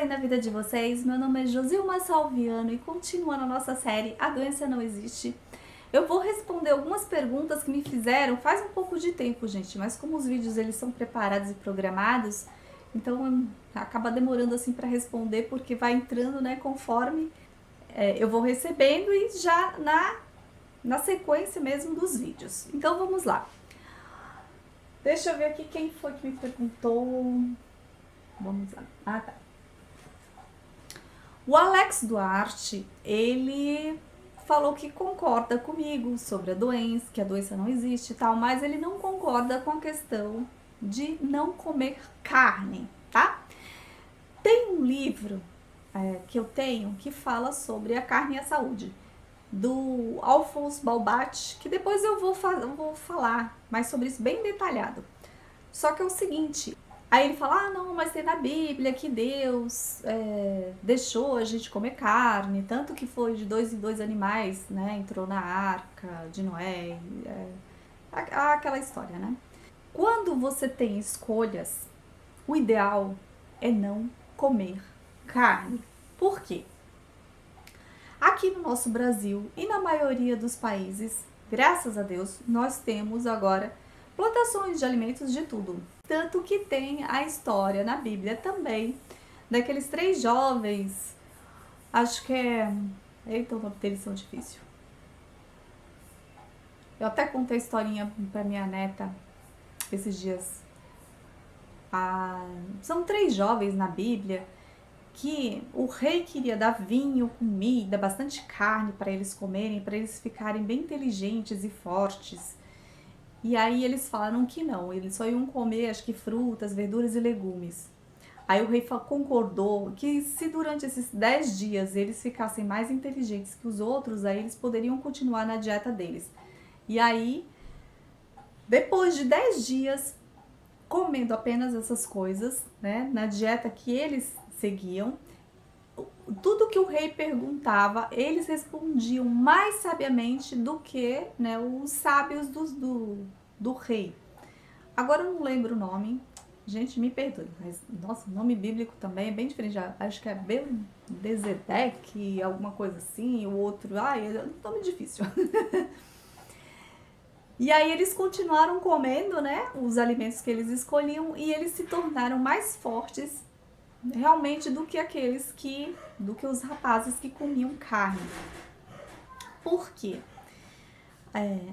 aí na vida de vocês? Meu nome é Josilma Salviano e continuando a nossa série A Doença Não Existe. Eu vou responder algumas perguntas que me fizeram faz um pouco de tempo, gente, mas como os vídeos eles são preparados e programados, então acaba demorando assim para responder porque vai entrando, né, conforme eu vou recebendo e já na sequência mesmo dos vídeos. Então vamos lá. Deixa eu ver aqui quem foi que me perguntou. Vamos lá. Ah, tá. O Alex Duarte, ele falou que concorda comigo sobre a doença, que a doença não existe e tal, mas ele não concorda com a questão de não comer carne, tá? Tem um livro que eu tenho que fala sobre a carne e a saúde, do Alphonse Balbat, que depois eu vou falar mais sobre isso bem detalhado. Só que é o seguinte, aí ele fala, não, mas tem na Bíblia que Deus deixou a gente comer carne, tanto que foi de 2 em 2 animais, né, entrou na arca de Noé, aquela história, né. Quando você tem escolhas, o ideal é não comer carne. Por quê? Aqui no nosso Brasil e na maioria dos países, graças a Deus, nós temos agora plantações de alimentos de tudo. Tanto que tem a história na Bíblia também daqueles 3 jovens, acho que é... Eita, o nome deles são difícil. Eu até contei a historinha pra minha neta esses dias. São 3 jovens na Bíblia que o rei queria dar vinho, comida, bastante carne para eles comerem, para eles ficarem bem inteligentes e fortes. E aí eles falaram que não, eles só iam comer, acho que frutas, verduras e legumes. Aí o rei concordou que se durante esses 10 dias eles ficassem mais inteligentes que os outros, aí eles poderiam continuar na dieta deles. E aí, depois de 10 dias comendo apenas essas coisas, né, na dieta que eles seguiam, tudo que o rei perguntava, eles respondiam mais sabiamente do que, né, os sábios do rei. Agora eu não lembro o nome, gente, me perdoe, mas nossa, o nome bíblico também é bem diferente. Acho que é Belzedeque, alguma coisa assim, o outro, é um nome difícil. E aí eles continuaram comendo, né, os alimentos que eles escolhiam e eles se tornaram mais fortes realmente do que os rapazes que comiam carne. Por quê?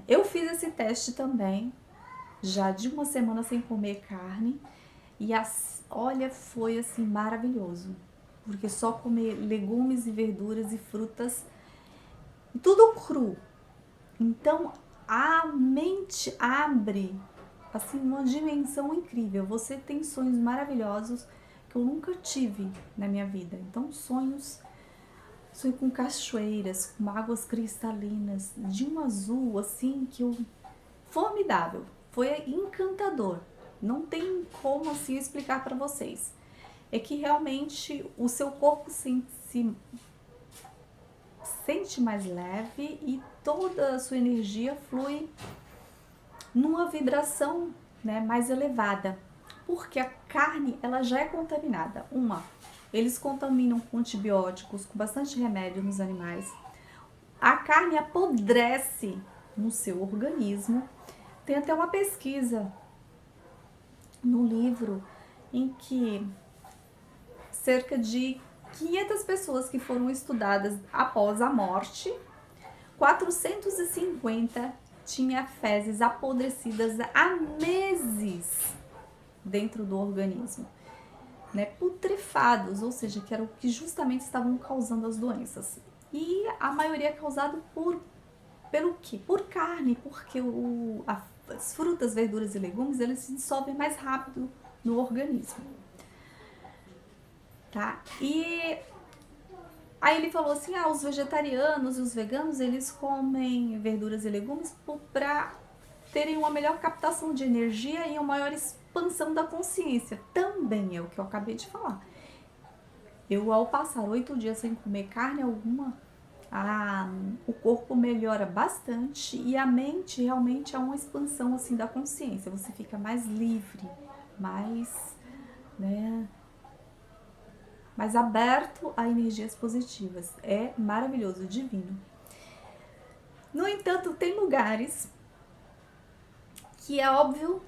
Eu fiz esse teste também, já de uma semana sem comer carne, e olha, foi assim maravilhoso, porque só comer legumes e verduras e frutas, tudo cru. Então a mente abre assim uma dimensão incrível. Você tem sonhos maravilhosos que eu nunca tive na minha vida. Então sonho com cachoeiras, com águas cristalinas, de um azul assim que formidável. Foi encantador. Não tem como assim explicar para vocês. É que realmente o seu corpo se sente mais leve e toda a sua energia flui numa vibração, né, mais elevada. Porque a carne ela já é contaminada. Eles contaminam com antibióticos, com bastante remédio nos animais. A carne apodrece no seu organismo. Tem até uma pesquisa no livro em que cerca de 500 pessoas que foram estudadas após a morte, 450 tinha fezes apodrecidas há meses dentro do organismo, né, putrefados, ou seja, que era o que justamente estavam causando as doenças. E a maioria é causado pelo quê? Por carne, porque as frutas, verduras e legumes, eles se dissolvem mais rápido no organismo, tá? E aí ele falou assim, os vegetarianos e os veganos, eles comem verduras e legumes para terem uma melhor captação de energia e uma maior expansão da consciência. Também é o que eu acabei de falar. Eu, ao passar 8 dias sem comer carne alguma, o corpo melhora bastante e a mente realmente é uma expansão assim da consciência. Você fica mais livre, mais, né, mas aberto a energias positivas. É maravilhoso, divino. No entanto, tem lugares que é óbvio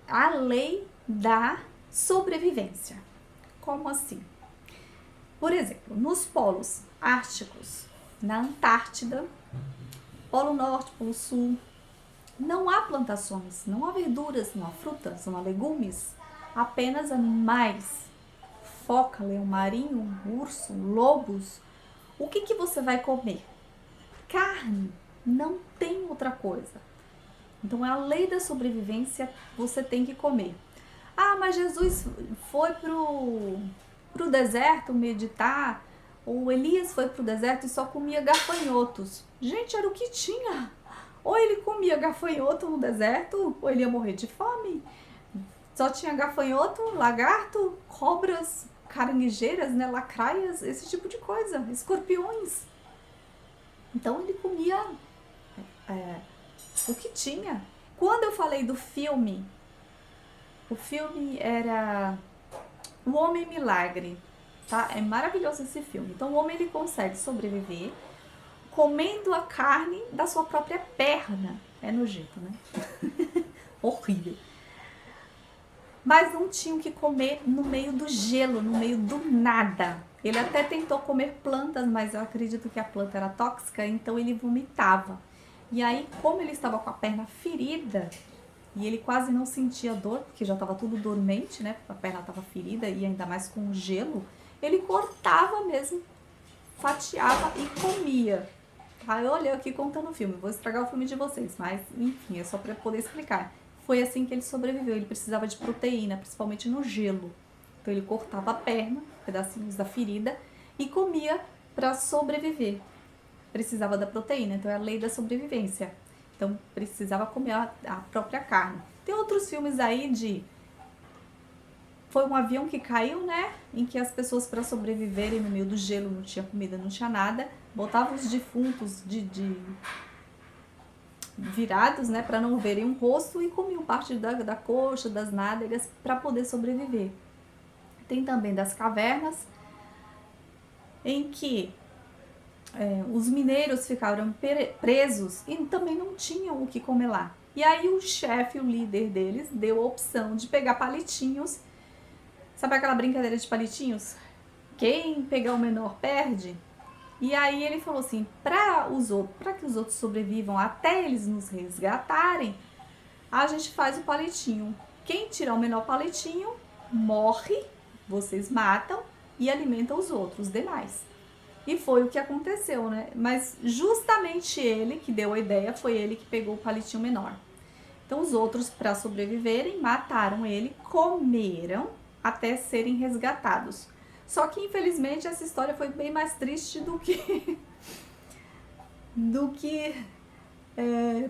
a lei da sobrevivência. Como assim? Por exemplo, nos polos árticos, na Antártida, Polo Norte, Polo Sul, não há plantações, não há verduras, não há frutas, não há legumes, apenas animais. Foca, leão marinho, urso, lobos. O que você vai comer? Carne, não tem outra coisa. Então é a lei da sobrevivência, você tem que comer. Ah, mas Jesus foi pro deserto meditar, ou Elias foi pro deserto e só comia gafanhotos. Gente, era o que tinha. Ou ele comia gafanhoto no deserto, ou ele ia morrer de fome. Só tinha gafanhoto, lagarto, cobras, caranguejeiras, né, lacraias, esse tipo de coisa, escorpiões. Então ele comia o que tinha. Quando eu falei do filme, o filme era O Homem Milagre, tá? É maravilhoso esse filme. Então o homem ele consegue sobreviver comendo a carne da sua própria perna. É nojento, né? Horrível. Mas não tinham que comer no meio do gelo, no meio do nada. Ele até tentou comer plantas, mas eu acredito que a planta era tóxica, então ele vomitava. E aí, como ele estava com a perna ferida, e ele quase não sentia dor, porque já estava tudo dormente, né? A perna estava ferida e ainda mais com gelo, ele cortava mesmo, fatiava e comia. Aí eu olhei aqui contando o filme, vou estragar o filme de vocês, mas enfim, é só para poder explicar. Foi assim que ele sobreviveu, ele precisava de proteína, principalmente no gelo. Então ele cortava a perna, pedacinhos da ferida, e comia para sobreviver. Precisava da proteína, então é a lei da sobrevivência. Então precisava comer a própria carne. Tem outros filmes aí de... Foi um avião que caiu, né? Em que as pessoas, para sobreviverem no meio do gelo, não tinha comida, não tinha nada, botavam os defuntos virados, né, para não verem o rosto e comiam parte da coxa, das nádegas para poder sobreviver. Tem também das cavernas, em que os mineiros ficaram presos e também não tinham o que comer lá. E aí o chefe, o líder deles, deu a opção de pegar palitinhos. Sabe aquela brincadeira de palitinhos? Quem pegar o menor perde? E aí ele falou assim, para que os outros sobrevivam até eles nos resgatarem, a gente faz o palitinho. Quem tirar o menor palitinho morre, vocês matam e alimentam os outros, os demais. E foi o que aconteceu, né? Mas justamente ele que deu a ideia, foi ele que pegou o palitinho menor. Então os outros, para sobreviverem, mataram ele, comeram até serem resgatados. Só que infelizmente essa história foi bem mais triste do que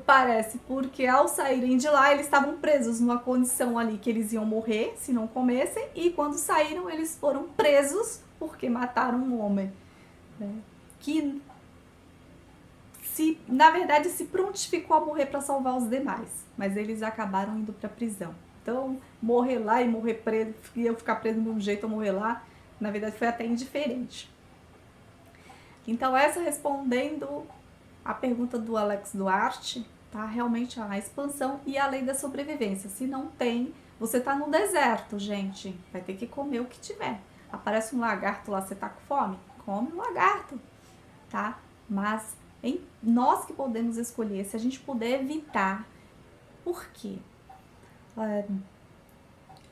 parece, porque ao saírem de lá eles estavam presos numa condição ali que eles iam morrer se não comessem, e quando saíram eles foram presos porque mataram um homem, né? Que na verdade se prontificou a morrer para salvar os demais, mas eles acabaram indo para prisão. Então morrer lá e morrer preso, eu ficar preso de um jeito ou morrer lá, na verdade foi até indiferente. Então essa, respondendo a pergunta do Alex Duarte, tá? Realmente a expansão e a lei da sobrevivência. Se não tem, você tá no deserto, gente, vai ter que comer o que tiver. Aparece um lagarto lá, você tá com fome? Come um lagarto, tá? Mas nós que podemos escolher, se a gente puder evitar. Por quê?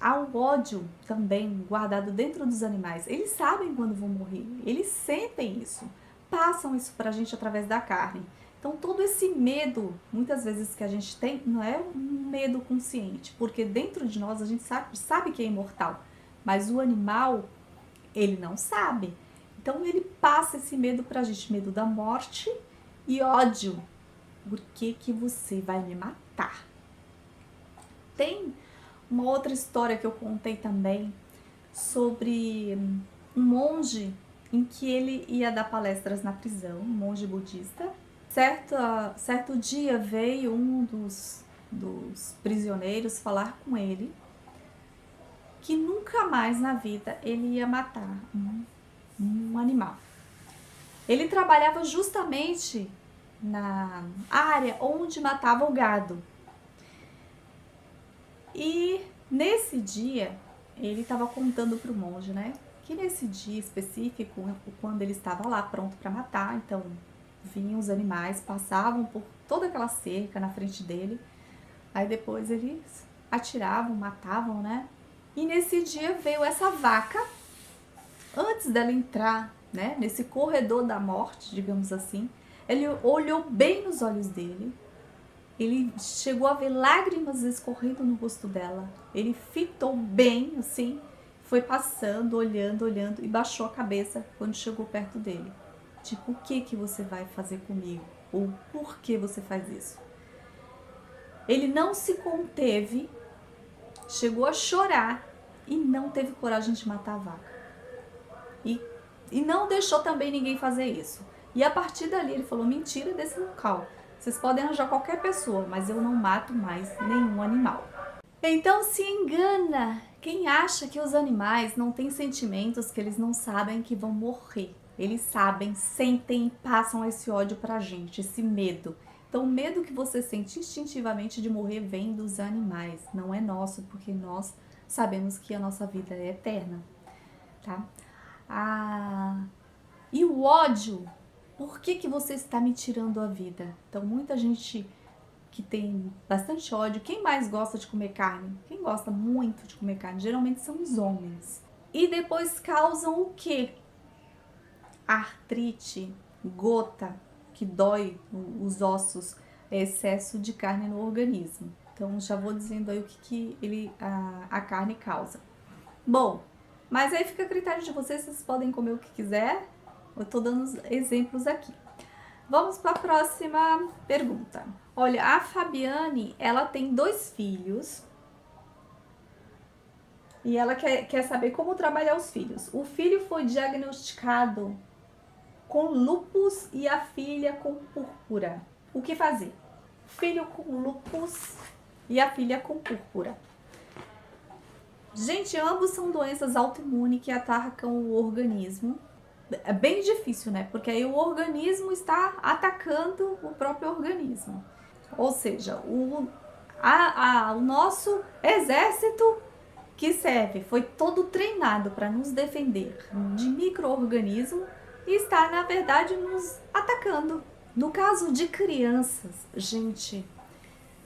Há um ódio também guardado dentro dos animais. Eles sabem quando vão morrer, eles sentem isso, passam isso pra gente através da carne. Então todo esse medo, muitas vezes que a gente tem, não é um medo consciente, porque dentro de nós a gente sabe que é imortal, mas o animal, ele não sabe. Então ele passa esse medo pra gente, medo da morte e ódio. Por que você vai me matar? Tem uma outra história que eu contei também sobre um monge em que ele ia dar palestras na prisão, um monge budista. Certo dia veio um dos prisioneiros falar com ele que nunca mais na vida ele ia matar um animal. Ele trabalhava justamente na área onde matava o gado. E nesse dia, ele estava contando para o monge, né? Que nesse dia específico, quando ele estava lá pronto para matar, então vinham os animais, passavam por toda aquela cerca na frente dele, aí depois eles atiravam, matavam, né? E nesse dia veio essa vaca, antes dela entrar, né, nesse corredor da morte, digamos assim, ele olhou bem nos olhos dele, ele chegou a ver lágrimas escorrendo no rosto dela, ele fitou bem, assim, foi passando, olhando e baixou a cabeça quando chegou perto dele. Tipo, o que você vai fazer comigo? Ou por que você faz isso? Ele não se conteve, chegou a chorar e não teve coragem de matar a vaca. E não deixou também ninguém fazer isso. E a partir dali ele falou, mentira desse local. Vocês podem arranjar qualquer pessoa, mas eu não mato mais nenhum animal. Então se engana quem acha que os animais não têm sentimentos, que eles não sabem que vão morrer. Eles sabem, sentem e passam esse ódio pra gente, esse medo. Então o medo que você sente instintivamente de morrer vem dos animais, não é nosso, porque nós sabemos que a nossa vida é eterna, tá? E o ódio, por que você está me tirando a vida? Então muita gente que tem bastante ódio, quem mais gosta de comer carne? Quem gosta muito de comer carne? Geralmente são os homens. E depois causam o quê? Artrite, gota, que dói os ossos, excesso de carne no organismo. Então já vou dizendo aí o que a carne causa. Bom, mas aí fica a critério de vocês podem comer o que quiser. Eu tô dando exemplos aqui. Vamos para a próxima pergunta. Olha, a Fabiane, ela tem 2 filhos e ela quer saber como trabalhar os filhos. O filho foi diagnosticado com lúpus e a filha com púrpura. O que fazer? Filho com lúpus e a filha com púrpura. Gente, ambos são doenças autoimunes que atacam o organismo. É bem difícil, né? Porque aí o organismo está atacando o próprio organismo. Ou seja, o nosso exército que serve foi todo treinado para nos defender de micro-organismos e está, na verdade, nos atacando. No caso de crianças, gente,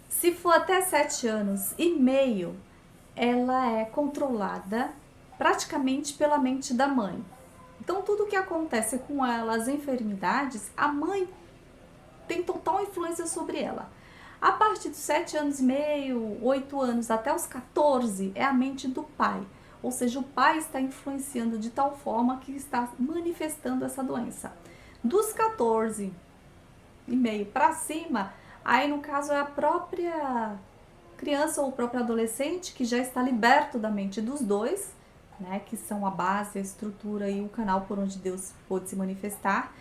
se for até 7 anos e meio, ela é controlada praticamente pela mente da mãe. Então, tudo que acontece com ela, as enfermidades, a mãe tem total influência sobre ela. A partir dos 7 anos e meio, 8 anos, até os 14, é a mente do pai. Ou seja, o pai está influenciando de tal forma que está manifestando essa doença. Dos 14 e meio para cima, aí no caso é a própria criança ou o próprio adolescente que já está liberto da mente dos dois, né, que são a base, a estrutura e o canal por onde Deus pôde se manifestar,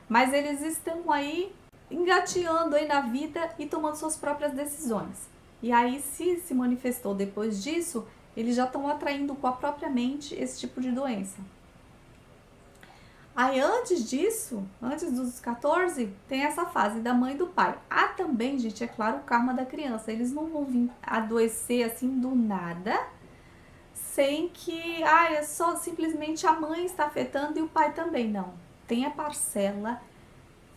mas eles estão aí engateando aí na vida e tomando suas próprias decisões. E aí, se manifestou depois disso, eles já estão atraindo com a própria mente esse tipo de doença. Aí antes disso, antes dos 14, tem essa fase da mãe e do pai. Há também, gente, é claro, o karma da criança. Eles não vão vir adoecer assim do nada, sem que é só simplesmente a mãe está afetando e o pai também. Não, tem a parcela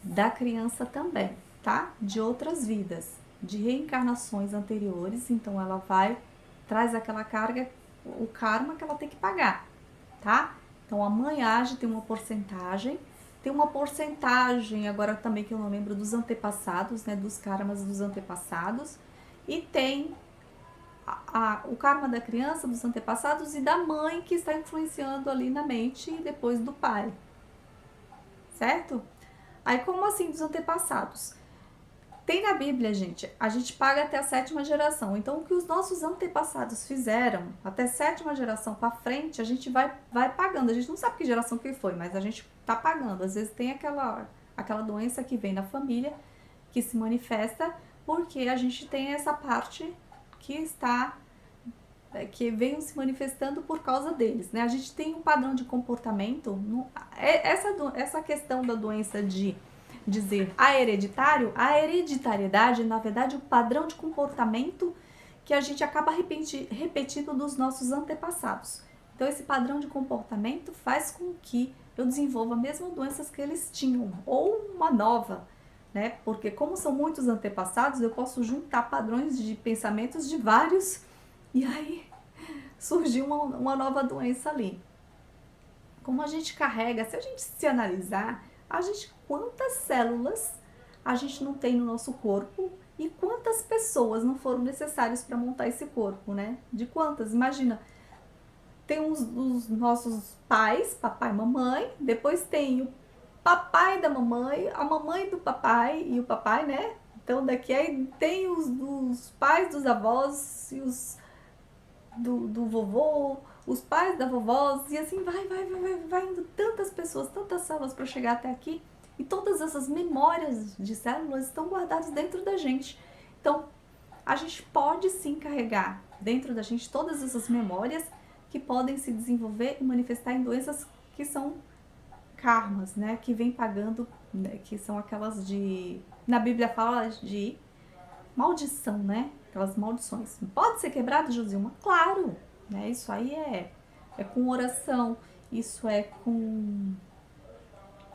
da criança também, tá? De outras vidas, de reencarnações anteriores. Então ela traz aquela carga, o karma que ela tem que pagar, tá? Então a mãe age, tem uma porcentagem agora também que eu não lembro dos antepassados, né? Dos karmas dos antepassados, e tem o karma da criança, dos antepassados e da mãe que está influenciando ali na mente e depois do pai, certo? Aí como assim dos antepassados? Tem na Bíblia, gente, a gente paga até a 7ª geração. Então o que os nossos antepassados fizeram, até 7ª geração para frente, a gente vai pagando. A gente não sabe que geração que foi, mas a gente tá pagando. Às vezes tem aquela doença que vem na família, que se manifesta porque a gente tem essa parte que está que venham se manifestando por causa deles, né? A gente tem um padrão de comportamento, essa questão da doença de dizer a hereditariedade, na verdade, o padrão de comportamento que a gente acaba repetindo dos nossos antepassados. Então, esse padrão de comportamento faz com que eu desenvolva mesmo doenças que eles tinham, ou uma nova, né? Porque como são muitos antepassados, eu posso juntar padrões de pensamentos de vários, e aí surgiu uma nova doença ali. Como a gente carrega, se a gente se analisar, quantas células a gente não tem no nosso corpo e quantas pessoas não foram necessárias para montar esse corpo, né? De quantas? Imagina, tem os nossos pais, papai e mamãe, depois tem o papai da mamãe, a mamãe do papai e o papai, né? Então daqui aí tem os pais dos avós e os do vovô, os pais da vovó, e assim vai indo tantas pessoas, tantas células para chegar até aqui. E todas essas memórias de células estão guardadas dentro da gente. Então, a gente pode sim carregar dentro da gente todas essas memórias que podem se desenvolver e manifestar em doenças que são karmas, né? Que vem pagando, né? Que são aquelas de... Na Bíblia fala de maldição, né? Aquelas maldições. Pode ser quebrado, Josilma? Claro, né? Isso aí é com oração, isso é com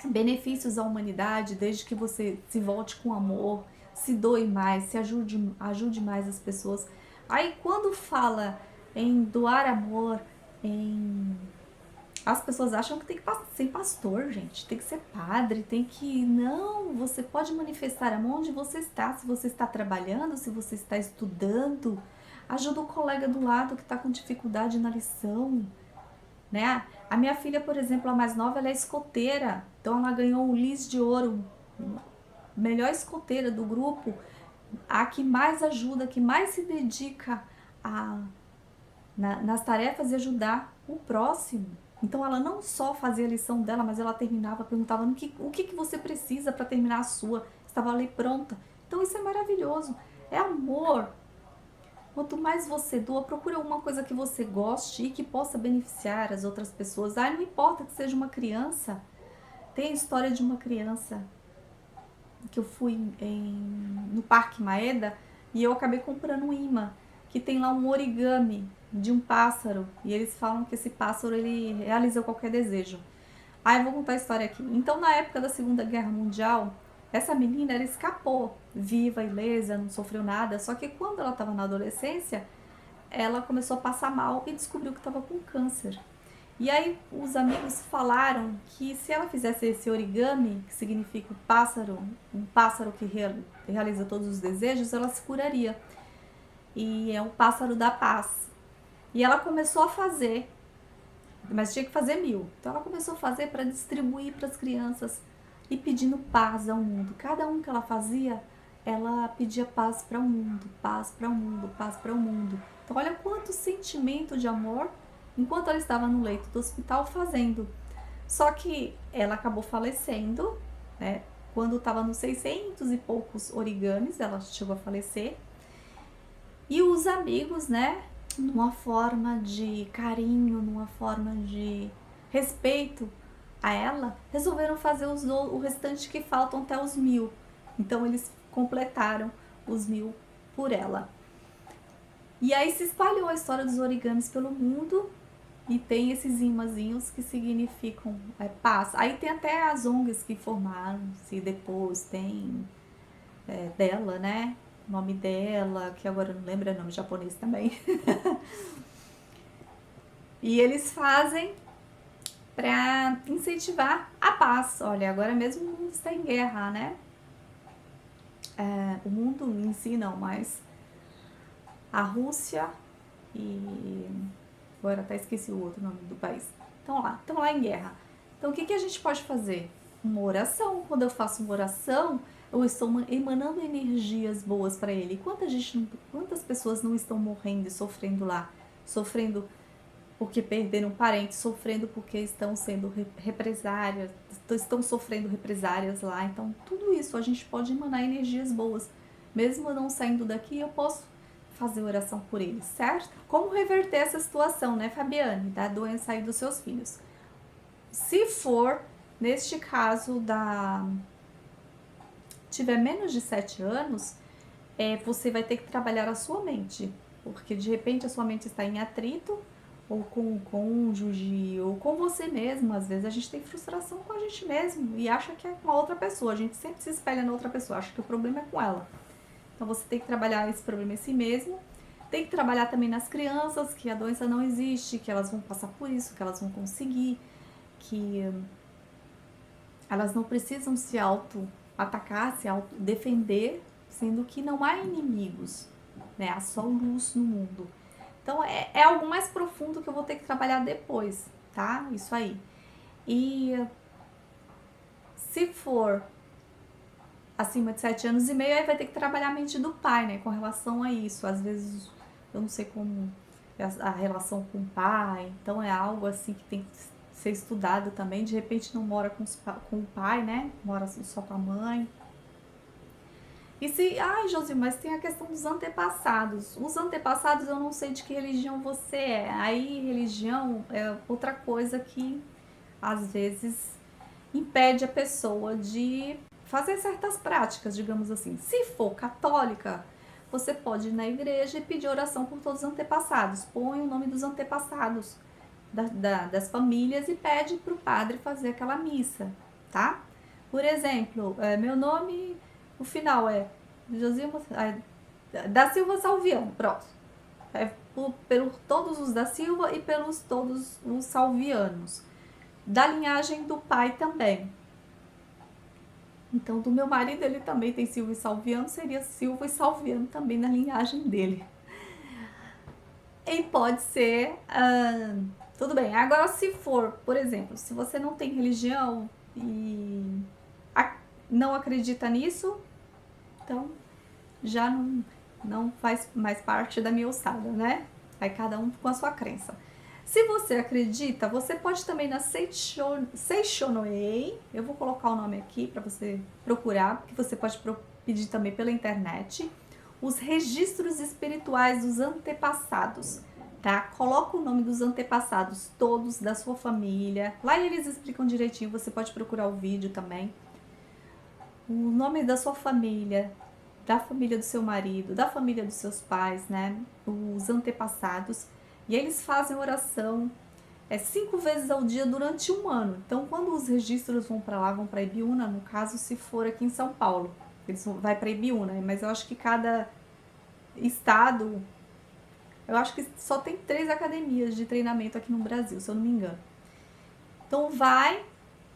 benefícios à humanidade, desde que você se volte com amor, se doe mais, se ajude mais as pessoas. Aí quando fala em doar amor, as pessoas acham que tem que ser pastor, gente, tem que ser padre, tem que... Não, você pode manifestar amor onde você está, se você está trabalhando, se você está estudando, ajuda o colega do lado que está com dificuldade na lição, né? A minha filha, por exemplo, a mais nova, ela é escoteira, então ela ganhou o Lis de Ouro, melhor escoteira do grupo, a que mais ajuda, que mais se dedica nas tarefas e ajudar o próximo. Então ela não só fazia a lição dela, mas ela terminava, perguntava o que você precisa para terminar a sua, estava ali pronta. Então isso é maravilhoso, é amor. Quanto mais você doa, procura alguma coisa que você goste e que possa beneficiar as outras pessoas. Não importa que seja uma criança. Tem a história de uma criança que eu fui no Parque Maeda e eu acabei comprando um imã, que tem lá um origami de um pássaro, e eles falam que esse pássaro ele realiza qualquer desejo. Eu vou contar a história aqui. Então, na época da Segunda Guerra Mundial, essa menina, ela escapou viva, ilesa, não sofreu nada, só que quando ela estava na adolescência, ela começou a passar mal e descobriu que estava com câncer. E aí os amigos falaram que se ela fizesse esse origami, que significa o pássaro, um pássaro que realiza todos os desejos, ela se curaria. E é um pássaro da paz. E ela começou a fazer, mas tinha que fazer 1000. Então ela começou a fazer para distribuir para as crianças e pedindo paz ao mundo. Cada um que ela fazia, ela pedia paz para o mundo, paz para o mundo, paz para o mundo. Então olha quanto sentimento de amor enquanto ela estava no leito do hospital fazendo. Só que ela acabou falecendo, né? Quando estava nos 600 e poucos origamis, ela chegou a falecer. E os amigos, né, numa forma de carinho, numa forma de respeito a ela, resolveram fazer o restante que faltam até os 1000. Então eles completaram os 1000 por ela. E aí se espalhou a história dos origamis pelo mundo e tem esses imazinhos que significam paz. Aí tem até as ONGs que formaram-se depois, tem dela, né? O nome dela, que agora eu não lembro, é nome japonês também. E eles fazem para incentivar a paz. Olha, agora mesmo o mundo está em guerra, né? O mundo em si não, mas a Rússia e... agora até esqueci o outro nome do país. Estão lá em guerra. Então o que a gente pode fazer? Uma oração. Quando eu faço uma oração, eu estou emanando energias boas para ele. Quantas pessoas não estão morrendo e sofrendo lá? Sofrendo porque perderam parentes, sofrendo porque estão sendo represárias, estão sofrendo represárias lá. Então, tudo isso a gente pode emanar energias boas. Mesmo eu não saindo daqui, eu posso fazer oração por eles, certo? Como reverter essa situação, né, Fabiane, da doença aí dos seus filhos? Se for, neste caso, tiver menos de 7 anos, você vai ter que trabalhar a sua mente, porque de repente a sua mente está em atrito, ou com o cônjuge, ou com você mesmo. Às vezes a gente tem frustração com a gente mesmo e acha que é com a outra pessoa. A gente sempre se espelha na outra pessoa, acha que o problema é com ela. Então você tem que trabalhar esse problema em si mesmo. Tem que trabalhar também nas crianças, que a doença não existe, que elas vão passar por isso, que elas vão conseguir, que elas não precisam se auto-atacar, se auto-defender, sendo que não há inimigos, né? Há só luz no mundo. Então é algo mais profundo que eu vou ter que trabalhar depois, tá? Isso aí. E se for acima de 7 anos e meio, aí vai ter que trabalhar a mente do pai, né? Com relação a isso. Às vezes eu não sei como é a relação com o pai, então é algo assim que tem que ser estudado também. De repente não mora com o pai, né? Mora só com a mãe. E se, ai, Josi, mas tem a questão dos antepassados. Os antepassados eu não sei de que religião você é. Aí religião é outra coisa que às vezes impede a pessoa de fazer certas práticas, digamos assim. Se for católica, você pode ir na igreja e pedir oração por todos os antepassados. Põe o nome dos antepassados das famílias e pede para o padre fazer aquela missa, tá? Por exemplo, meu nome, o final é Josilma, da Silva Salviano, pronto. Por todos os da Silva e pelos todos os salvianos. Da linhagem do pai também. Então, do meu marido, ele também tem Silva e Salviano, seria Silva e Salviano também na linhagem dele. E pode ser... tudo bem. Agora, se for, por exemplo, se você não tem religião e não acredita nisso, então já não faz mais parte da minha ossada, né? Aí cada um com a sua crença. Se você acredita, você pode também na Seishonoei, eu vou colocar o nome aqui para você procurar, porque você pode pedir também pela internet, os registros espirituais dos antepassados, tá? Coloca o nome dos antepassados todos da sua família, lá eles explicam direitinho, você pode procurar o vídeo também. O nome da sua família, da família do seu marido, da família dos seus pais, né? Os antepassados. E eles fazem oração 5 vezes ao dia durante um ano. Então, quando os registros vão para lá, vão para Ibiúna, no caso, se for aqui em São Paulo, eles vai para Ibiúna, mas eu acho que cada estado, eu acho que só tem 3 academias de treinamento aqui no Brasil, se eu não me engano. Então, vai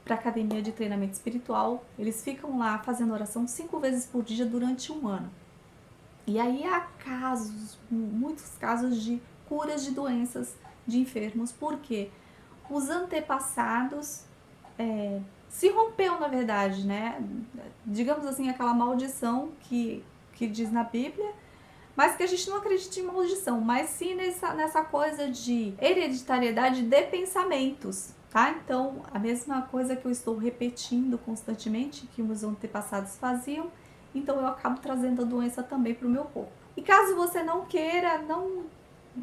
para a academia de treinamento espiritual, eles ficam lá fazendo oração 5 vezes por dia durante um ano. E aí há casos, muitos casos de curas de doenças de enfermos, porque os antepassados se rompeu, na verdade, né? Digamos assim, aquela maldição que diz na Bíblia, mas que a gente não acredita em maldição, mas sim nessa coisa de hereditariedade de pensamentos, tá? Então, a mesma coisa que eu estou repetindo constantemente, que os antepassados faziam, então eu acabo trazendo a doença também para o meu corpo. E caso você não queira,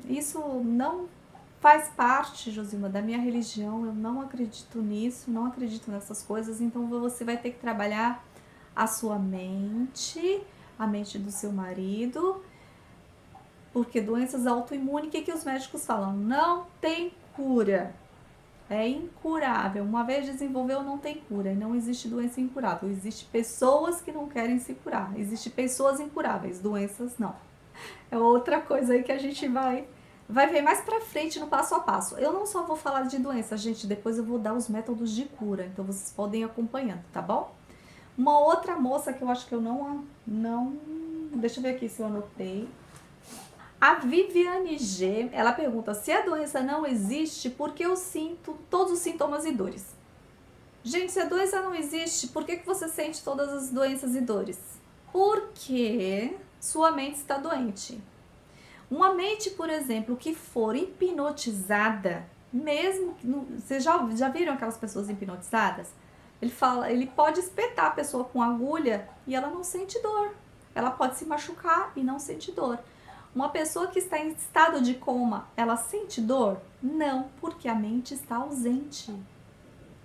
isso não faz parte, Josilma, da minha religião, eu não acredito nisso, não acredito nessas coisas, então você vai ter que trabalhar a sua mente, a mente do seu marido, porque doenças autoimunes, o que os médicos falam? Não tem cura, é incurável, uma vez desenvolveu, não tem cura, e não existe doença incurável, existe pessoas que não querem se curar, existe pessoas incuráveis, doenças não. É outra coisa aí que a gente vai ver mais pra frente no passo a passo. Eu não só vou falar de doença, gente, depois eu vou dar os métodos de cura, então vocês podem ir acompanhando, tá bom? Uma outra moça que eu acho que eu não deixa eu ver aqui se eu anotei. A Viviane G, ela pergunta, se a doença não existe, por que eu sinto todos os sintomas e dores? Gente, se a doença não existe, por que você sente todas as doenças e dores? Porque sua mente está doente. Uma mente, por exemplo, que for hipnotizada, mesmo... Vocês já viram aquelas pessoas hipnotizadas? Ele pode espetar a pessoa com agulha e ela não sente dor. Ela pode se machucar e não sente dor. Uma pessoa que está em estado de coma, ela sente dor? Não, porque a mente está ausente,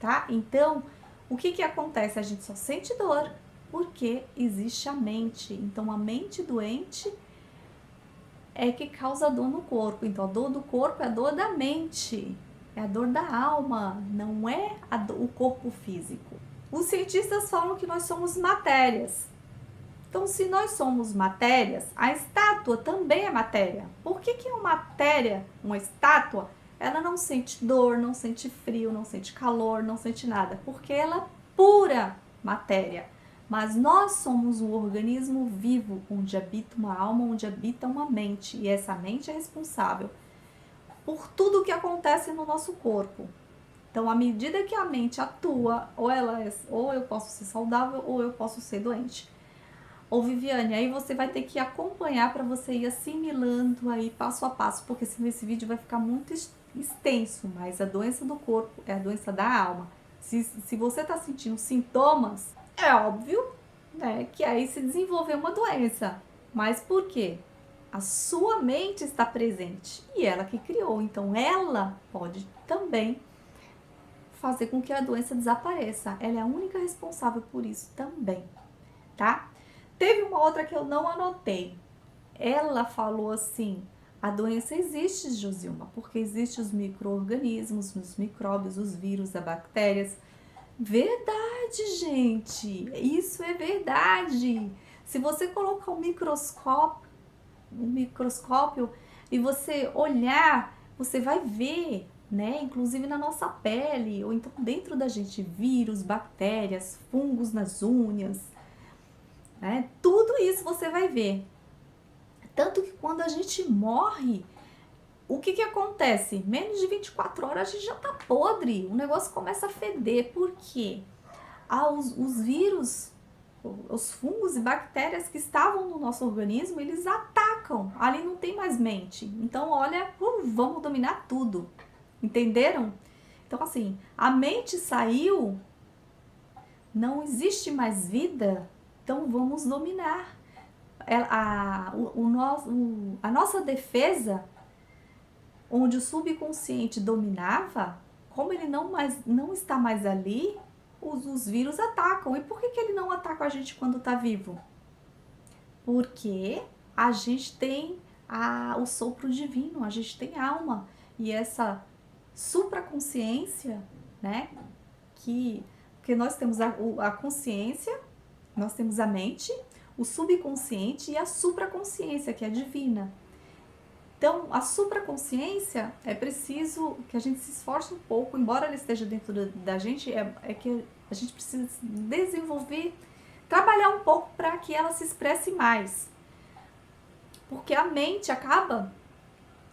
tá? Então, o que que acontece? A gente só sente dor porque existe a mente. Então, a mente doente é que causa dor no corpo. Então, a dor do corpo é a dor da mente, é a dor da alma, não é o corpo físico. Os cientistas falam que nós somos matérias. Então, se nós somos matérias, a estátua também é matéria. Por que uma matéria, uma estátua, ela não sente dor, não sente frio, não sente calor, não sente nada? Porque ela é pura matéria. Mas nós somos um organismo vivo, onde habita uma alma, onde habita uma mente. E essa mente é responsável por tudo que acontece no nosso corpo. Então, à medida que a mente atua, ou eu posso ser saudável, ou eu posso ser doente. Ou Viviane, aí você vai ter que acompanhar para você ir assimilando aí passo a passo, porque senão esse vídeo vai ficar muito extenso, mas a doença do corpo é a doença da alma. Se você está sentindo sintomas, é óbvio, né, que aí se desenvolveu uma doença. Mas por quê? A sua mente está presente e ela que criou, então ela pode também fazer com que a doença desapareça. Ela é a única responsável por isso também, tá? Teve uma outra que eu não anotei. Ela falou assim: a doença existe, Josilma, porque existem os micro-organismos, os micróbios, os vírus, as bactérias. Verdade, gente, isso é verdade. Se você colocar um microscópio e você olhar, você vai ver, né? Inclusive na nossa pele, ou então dentro da gente, vírus, bactérias, fungos nas unhas, né? Tudo isso você vai ver. Tanto que quando a gente morre, o que que acontece? Menos de 24 horas a gente já tá podre, o negócio começa a feder. Por quê? Os vírus, os fungos e bactérias que estavam no nosso organismo, eles atacam. Ali não tem mais mente. Então, olha, vamos dominar tudo. Entenderam? Então, assim, a mente saiu, não existe mais vida, então vamos dominar. A nossa defesa, onde o subconsciente dominava, como ele não está mais ali, os vírus atacam. E por que ele não ataca a gente quando está vivo? Porque a gente tem o sopro divino, a gente tem alma. E essa supraconsciência, né? Porque nós temos a consciência, nós temos a mente, o subconsciente e a supraconsciência, que é divina. Então, a supraconsciência é preciso que a gente se esforce um pouco, embora ela esteja dentro da gente, é que a gente precisa desenvolver, trabalhar um pouco para que ela se expresse mais. Porque a mente acaba,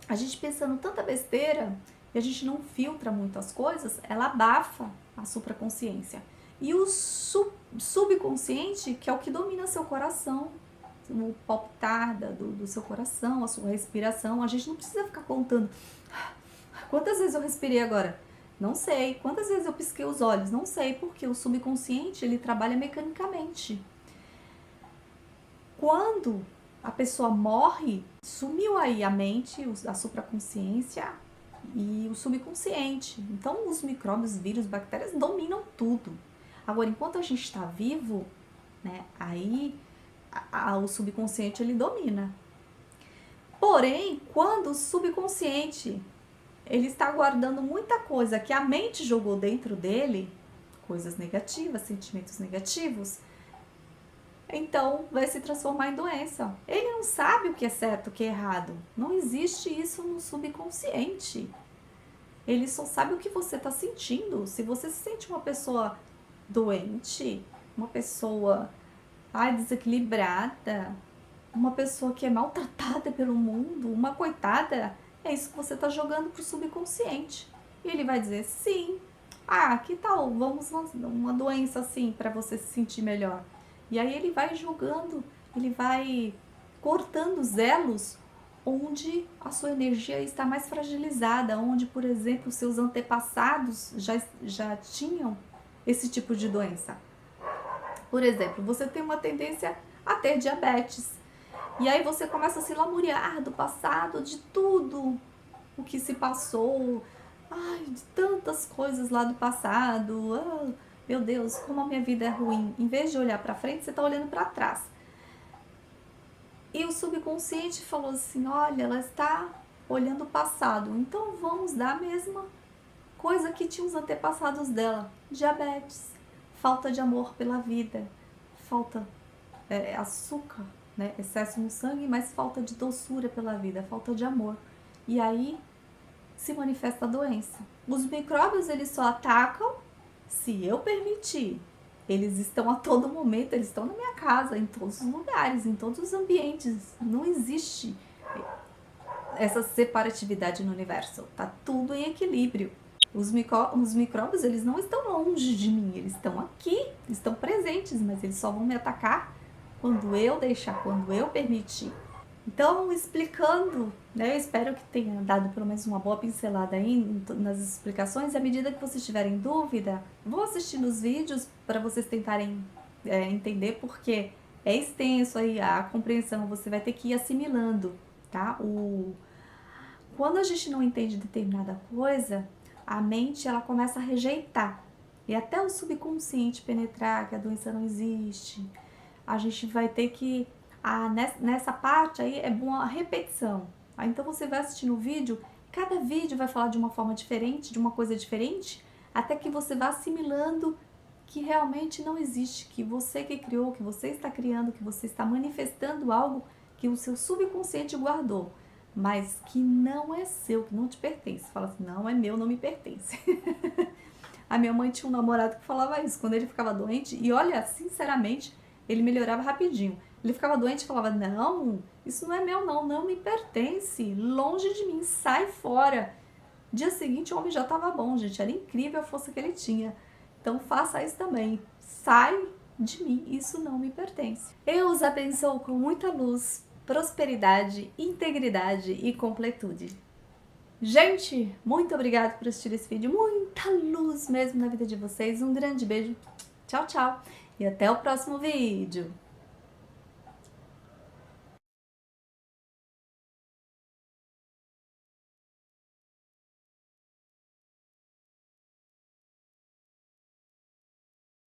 a gente pensando tanta besteira, e a gente não filtra muitas coisas, ela abafa a supraconsciência. E o subconsciente, que é o que domina seu coração, o palpitar do seu coração, a sua respiração. A gente não precisa ficar contando quantas vezes eu respirei agora, não sei. Quantas vezes eu pisquei os olhos, não sei, porque o subconsciente, ele trabalha mecanicamente. Quando a pessoa morre, sumiu aí a mente, a supraconsciência e o subconsciente. Então os micróbios, vírus, bactérias dominam tudo. Agora, enquanto a gente está vivo, né, aí o subconsciente ele domina. Porém, quando o subconsciente ele está guardando muita coisa que a mente jogou dentro dele, coisas negativas, sentimentos negativos, então vai se transformar em doença. Ele não sabe o que é certo, o que é errado. Não existe isso no subconsciente. Ele só sabe o que você está sentindo. Se você se sente uma pessoa doente, uma pessoa desequilibrada, uma pessoa que é maltratada pelo mundo, uma coitada, é isso que você está jogando pro subconsciente. E ele vai dizer, sim, que tal, vamos uma doença assim para você se sentir melhor. E aí ele vai jogando, ele vai cortando os elos onde a sua energia está mais fragilizada, onde, por exemplo, seus antepassados já tinham esse tipo de doença. Por exemplo, você tem uma tendência a ter diabetes. E aí você começa a se lamuriar do passado, de tudo o que se passou, ai, de tantas coisas lá do passado, meu Deus, como a minha vida é ruim. Em vez de olhar para frente, você está olhando para trás. E o subconsciente falou assim, olha, ela está olhando o passado, então vamos dar a mesma coisa que tinha os antepassados dela. Diabetes, falta de amor pela vida, falta açúcar, né? Excesso no sangue, mas falta de doçura pela vida, falta de amor. E aí se manifesta a doença. Os micróbios, eles só atacam se eu permitir. Eles estão a todo momento, eles estão na minha casa, em todos os lugares, em todos os ambientes. Não existe essa separatividade no universo. Tá tudo em equilíbrio. Os micróbios, eles não estão longe de mim, eles estão aqui, estão presentes, mas eles só vão me atacar quando eu deixar, quando eu permitir. Então, explicando, né, eu espero que tenha dado pelo menos uma boa pincelada aí nas explicações. À medida que vocês tiverem dúvida, vão assistir nos vídeos para vocês tentarem entender, porque é extenso aí a compreensão, você vai ter que ir assimilando, tá? Quando a gente não entende determinada coisa, a mente ela começa a rejeitar. E até o subconsciente penetrar que a doença não existe, a gente vai ter que... nessa parte aí é bom a repetição. Então você vai assistindo o vídeo, cada vídeo vai falar de uma forma diferente, de uma coisa diferente, até que você vá assimilando que realmente não existe, que você que criou, que você está criando, que você está manifestando algo que o seu subconsciente guardou, mas que não é seu, que não te pertence. Fala assim, não é meu, não me pertence. A minha mãe tinha um namorado que falava isso, quando ele ficava doente, e olha, sinceramente, ele melhorava rapidinho. Ele ficava doente e falava, não, isso não é meu não, não me pertence, longe de mim, sai fora. Dia seguinte o homem já estava bom, gente, era incrível a força que ele tinha. Então faça isso também, sai de mim, isso não me pertence. Eu os abençoo com muita luz, prosperidade, integridade e completude. Gente, muito obrigada por assistir esse vídeo, muita luz mesmo na vida de vocês, um grande beijo, tchau, tchau, e até o próximo vídeo.